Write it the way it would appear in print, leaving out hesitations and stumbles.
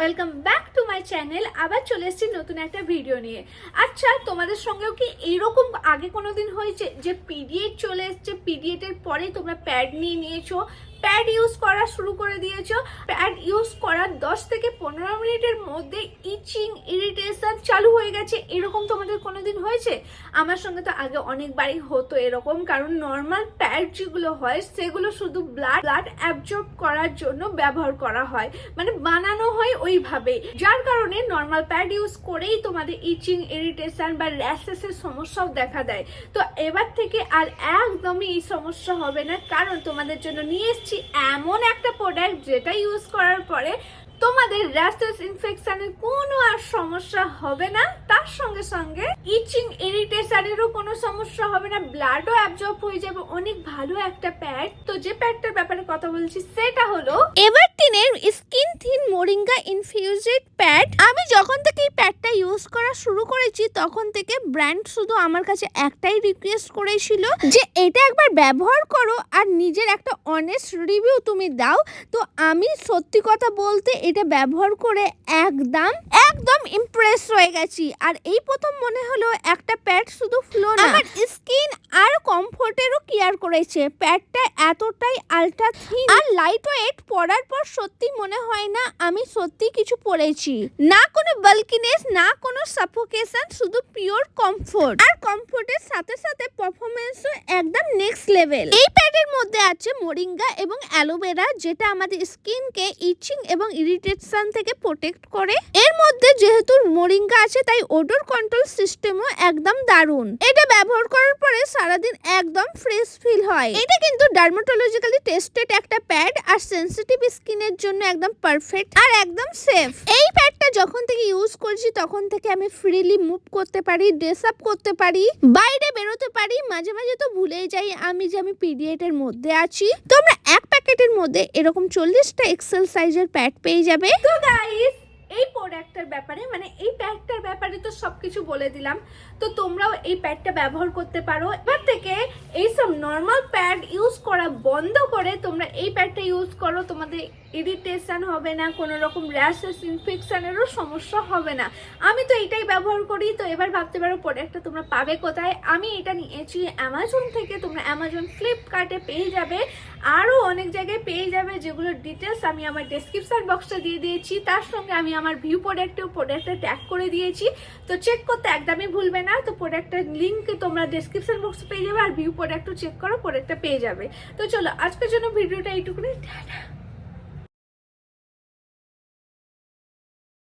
Welcome back to my channel. আবার চলে এসেছি নতুন একটা ভিডিও নিয়ে। আচ্ছা, তোমাদের সঙ্গেও কি এরকম আগে কোনোদিন হয়েছে যে পিরিয়ড চলে এসছে, পিরিয়ডের পরে তোমরা প্যাড নিয়ে নিয়েছো, প্যাড ইউজ করা শুরু করে দিয়েছো, প্যাড ইউজ করার 10 থেকে 15 মিনিটের মধ্যে ইচিং ইরিটেশন চালু হয়ে গেছে, এরকম তোমাদের কোনোদিন হয়েছে? আমার সঙ্গে তো আগে অনেকবারই হতো এরকম, কারণ নর্মাল প্যাড যেগুলো হয় সেগুলো শুধু ব্লাড অ্যাবজর্ব করার জন্য ব্যবহার করা হয়, মানে বানানো হয় ওইভাবে, যার কারণে নর্মাল প্যাড ইউজ করেই তোমাদের ইচিং ইরিটেশন বা র্যাশেসের সমস্যাও দেখা দেয়। তো এবার থেকে আর একদমই এই সমস্যা হবে না, কারণ তোমাদের জন্য নিয়ে এমন একটা প্রোডাক্ট যেটা ইউজ করার পরে তোমাদের র্যাশেস ইনফেকশনের কোনো আর সমস্যা হবে না, তার সঙ্গে সঙ্গে ইচিং ইরিটেশনেরও কোনো সমস্যা হবে না, ব্লাডও অ্যাবজর্ব হয়ে যাবে। অনেক ভালো একটা প্যাড। তো যে প্যাডটার ব্যাপারে কথা বলছি সেটা হলো এভারটিনের skin thin moringa infused pad. আমি যখন থেকে এই প্যাডটা ইউজ করা শুরু করেছি তখন থেকে ব্র্যান্ড শুধু আমার কাছে একটাই রিকোয়েস্ট করেছিল যে এটা একবার ব্যবহার করো আর নিজের একটা অনেস্ট রিভিউ তুমি দাও। তো আমি সত্যি কথা বলতে এটা ব্যবহার করে একদম ইমপ্রেস হয়ে গেছি। আর এই প্রথম মনে হলো একটা প্যাড শুধু ফ্লো না, আমার স্কিন আর কমফোর্টেরও কেয়ার করেছে। প্যাডটা এতটাই আলট্রা থিন আর লাইট ওয়েট, পরার পর সত্যি মনে হয় না আমি সত্যি কিছু পরেছি। না কোনো বাল্কিনেস, না কোনো সাফোকেশন, শুধু পিওর কমফোর্ট। আর কমফোর্টের সাথে সাথে পারফরম্যান্সও একদম নেক্সট লেভেল। এই প্যাডের মধ্যে আছে মোরিঙ্গা এবং অ্যালোভেরা, যেটা আমাদের স্কিনকে ইচিং এবং ইরিটেশন থেকে প্রোটেক্ট করে। এর মধ্যে যেহেতু মোরিঙ্গা আছে তাই ওডর কন্ট্রোল সিস্টেমও একদম দারুণ। এটা ব্যবহার করার পরে সারাদিন একদম ফ্রেশ ফিল হয়। এটা কিন্তু ডার্মাটোলজিক্যালি টেস্টেড একটা প্যাড, আর সেনসিটিভ স্কিনের জন্য একদম পারফেক্ট আর একদম সেফ। এই প্যাডটা যখন থেকে ইউজ করছি তখন থেকে আমি ফ্রিলি মুভ করতে পারি, ড্রেস আপ করতে পারি, বাইরে বেরোতে পারি। মাঝে মাঝে তো ভুলেই যাই আমি পিরিয়ডের মধ্যে আছি। তোমরা এক প্যাকেটের মধ্যে এরকম 40টা এক্সেল সাইজের প্যাড পেয়ে যাবে। তো গাইস, এই প্রোডাক্টের ব্যাপারে মানে এই প্যাডটার ব্যাপারে তো সবকিছু বলে দিলাম। তো তোমরাও এই প্যাডটা ব্যবহার করতে পারো। এবার থেকে এইসব নর্মাল প্যাড ইউজ করা বন্ধ করে তোমরা এই প্যাডটা ইউজ করো, তোমাদের ইরিটেশন হবে না, কোনো রকম র্যাশেস ইনফেকশনেরও সমস্যা হবে না। আমি তো এটাই ব্যবহার করি। তো এবার ভাবতে পারো প্রোডাক্টটা তোমরা পাবে কোথায়? আমি এটা নিয়েছি অ্যামাজন থেকে। তোমরা অ্যামাজন, ফ্লিপকার্টে পেয়ে যাবে, আরও অনেক জায়গায় পেয়ে যাবে, যেগুলোর ডিটেলস আমি আমার ডেসক্রিপশন বক্সটা দিয়ে দিয়েছি। তার সঙ্গে আমি আমার ভিউ প্রোডাক্টটা ট্যাগ করে দিয়েছি, তো চেক করতে একদমই ভুলবে না। তো প্রোডাক্টের লিঙ্ক তোমরা ডেসক্রিপশন বক্সে পেয়ে যাবে, আর ভিউ প্রোডাক্টও চেক করো, প্রোডাক্টটা পেয়ে যাবে। তো চলো, আজকের জন্য ভিডিওটা এইটুকুনি। টাটা।